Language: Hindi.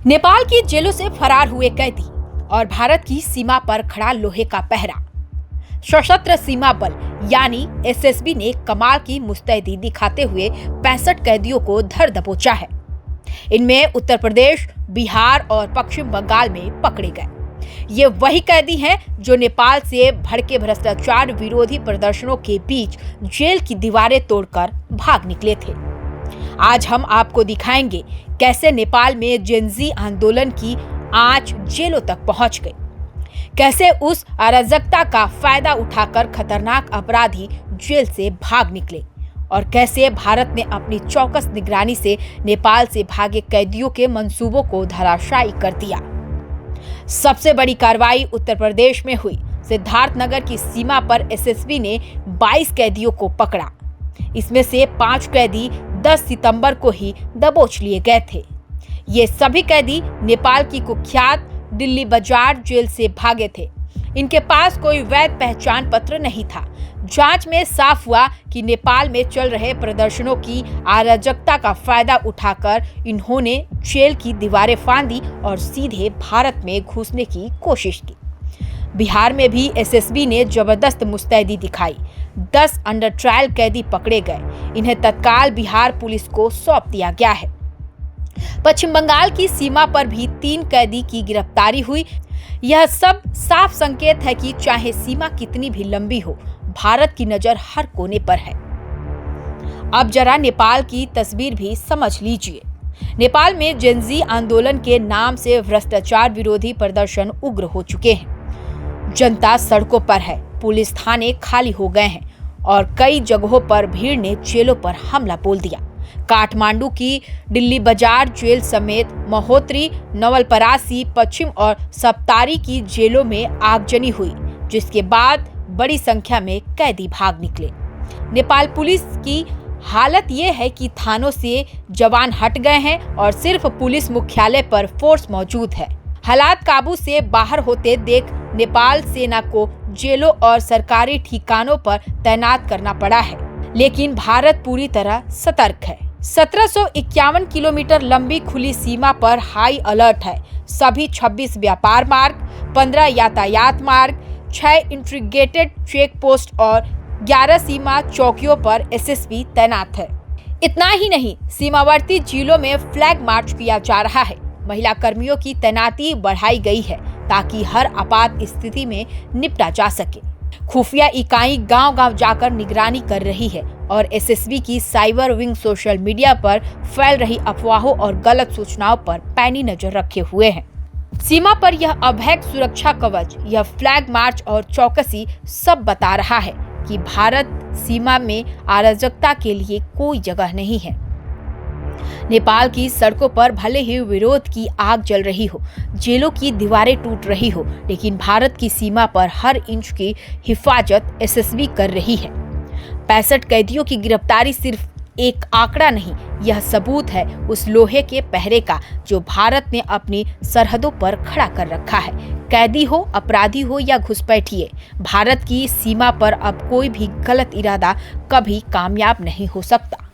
नेपाल की जेलों से फरार हुए कैदी और भारत की सीमा पर खड़ा लोहे का पहरा। सशस्त्र सीमा बल यानी एसएसबी ने कमाल की मुस्तैदी दिखाते हुए 65 कैदियों को धर दबोचा है। इनमें उत्तर प्रदेश, बिहार और पश्चिम बंगाल में पकड़े गए। ये वही कैदी हैं जो नेपाल से भड़के भ्रष्टाचार विरोधी प्रदर्शनों के बीच जेल की दीवारें तोड़कर भाग निकले थे। आज हम आपको दिखाएंगे कैसे नेपाल में जेनजी आंदोलन की आंच जेलों तक पहुंच गई, कैसे उस अराजकता का फायदा उठाकर खतरनाक अपराधी जेल से भाग निकले और कैसे भारत ने अपनी चौकस निगरानी से नेपाल से भागे कैदियों के मंसूबों को धराशायी कर दिया। सबसे बड़ी कार्रवाई उत्तर प्रदेश में हुई। सिद्धार्थनगर की सीमा पर एसएसबी ने 22 कैदियों को पकड़ा। इसमें से 5 कैदी 10 सितंबर को ही दबोच लिए गए थे। ये सभी कैदी नेपाल की कुख्यात दिल्ली बाजार जेल से भागे थे। इनके पास कोई वैध पहचान पत्र नहीं था। जांच में साफ हुआ कि नेपाल में चल रहे प्रदर्शनों की अराजकता का फायदा उठाकर इन्होंने जेल की दीवारें फांदी और सीधे भारत में घुसने की कोशिश की। बिहार में भी एसएसबी ने जबरदस्त मुस्तैदी दिखाई। 10 अंडर ट्रायल कैदी पकड़े गए। इन्हें तत्काल बिहार पुलिस को सौंप दिया गया है। पश्चिम बंगाल की सीमा पर भी 3 कैदी की गिरफ्तारी हुई। यह सब साफ संकेत है कि चाहे सीमा कितनी भी लंबी हो, भारत की नजर हर कोने पर है। अब जरा नेपाल की तस्वीर भी समझ लीजिए। नेपाल में जेनजी आंदोलन के नाम से भ्रष्टाचार विरोधी प्रदर्शन उग्र हो चुके हैं। जनता सड़कों पर है, पुलिस थाने खाली हो गए हैं और कई जगहों पर भीड़ ने जेलों पर हमला बोल दिया। काठमांडू की दिल्ली बाजार जेल समेत महोत्तरी, नवलपरासी, पश्चिम और सप्तारी की जेलों में आगजनी हुई, जिसके बाद बड़ी संख्या में कैदी भाग निकले। नेपाल पुलिस की हालत ये है कि थानों से जवान हट गए हैं और सिर्फ पुलिस मुख्यालय पर फोर्स मौजूद है। हालात काबू से बाहर होते देख नेपाल सेना को जेलों और सरकारी ठिकानों पर तैनात करना पड़ा है, लेकिन भारत पूरी तरह सतर्क है। 1751 किलोमीटर लंबी खुली सीमा पर हाई अलर्ट है। सभी 26 व्यापार मार्ग, 15 यातायात मार्ग, 6 इंटीग्रेटेड चेक पोस्ट और 11 सीमा चौकियों पर एसएसबी तैनात है। इतना ही नहीं, सीमावर्ती जिलों में फ्लैग मार्च किया जा रहा है। महिला कर्मियों की तैनाती बढ़ाई गई है ताकि हर आपात स्थिति में निपटा जा सके। खुफिया इकाई गांव-गांव जाकर निगरानी कर रही है और एसएसबी की साइबर विंग सोशल मीडिया पर फैल रही अफवाहों और गलत सूचनाओं पर पैनी नजर रखे हुए हैं। सीमा पर यह अभय सुरक्षा कवच, यह फ्लैग मार्च और चौकसी सब बता रहा है कि भारत सीमा में अराजकता के लिए कोई जगह नहीं है। नेपाल की सड़कों पर भले ही विरोध की आग जल रही हो, जेलों की दीवारें टूट रही हो, लेकिन भारत की सीमा पर हर इंच की हिफाजत एसएसबी कर रही है। 65 कैदियों की गिरफ्तारी सिर्फ एक आंकड़ा नहीं, यह सबूत है उस लोहे के पहरे का जो भारत ने अपनी सरहदों पर खड़ा कर रखा है। कैदी हो, अपराधी हो या घुसपैठिए, भारत की सीमा पर अब कोई भी गलत इरादा कभी कामयाब नहीं हो सकता।